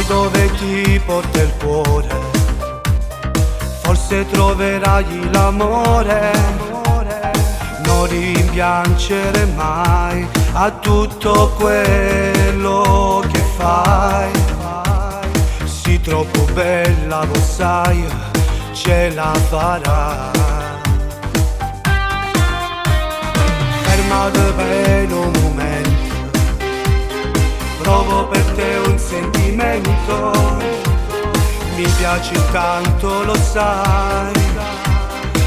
sai dove ti porta il cuore, forse troverai l'amore. Non rimpiangere mai a tutto quello che fai. Sei troppo bella, lo sai, ce la farai. Fermate per un momento, provo per te un sentimento. Mi piaci tanto, lo sai.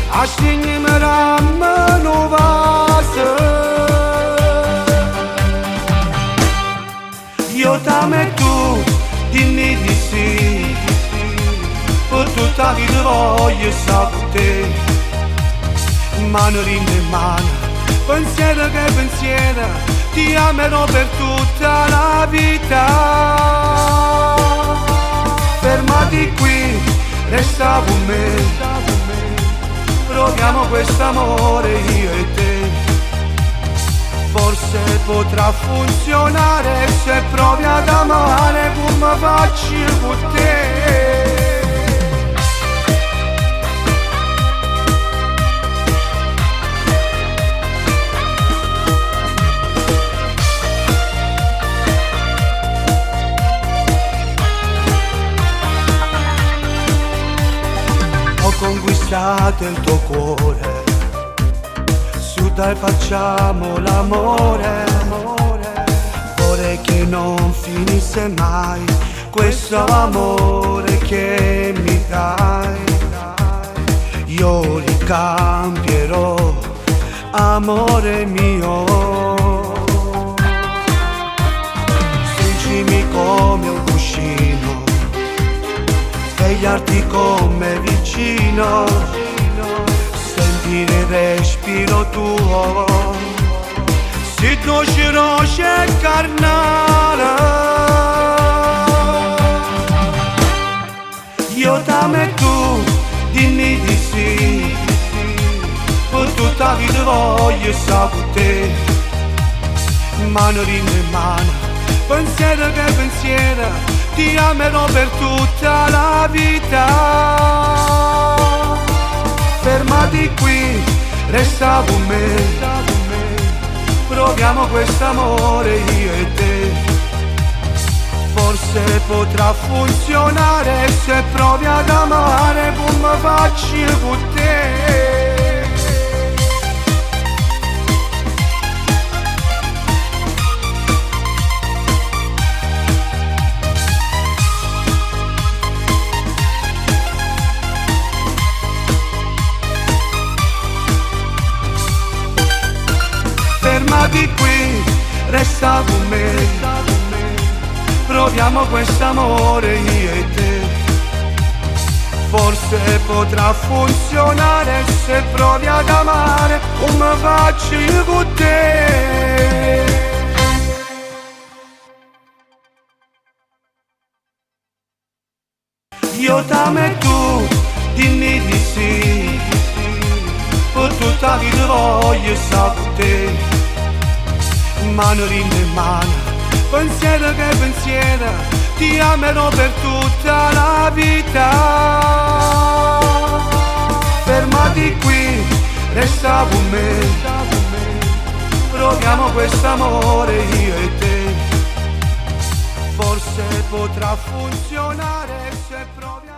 Ascignimi ramma novase. Io t'amo e tu, dimmi di sì. Per tutta la vita voglio stare con te. Mano in mano, pensiero che pensiero, ti amerò per tutta la vita. Fermati qui, resta con me. Proviamo quest'amore io e te. Forse potrà funzionare se provi ad amare come faccio con te. Ho conquistato il tuo cuore, su dai facciamo l'amore. Vorrei che non finisse mai questo amore che mi dai. Io li cambierò, amore mio. Stringimi come un cuscino, svegliarti come vicino, sentire il respiro tuo. Si roce carnale, io t'amo e tu, dimmi di sì. Per tutta la vita voglio stare con te. Mano in mano, pensiero che pensiero, ti amerò per tutta la vita. Fermati qui, resta con me. Proviamo quest'amore io e te. Forse potrà funzionare se provi ad amare come faccio con te. Fermati qui, resta con me. Proviamo quest'amore io e te. Forse potrà funzionare se provi ad amare come faccio con te. Io t'amo e tu, dimmi di sì. Per tutta la vita voglio stare con te. Mano in mano, pensiero che pensiero, ti amerò per tutta la vita. Fermati qui, resta con me. Proviamo quest'amore io e te. Forse potrà funzionare se provi a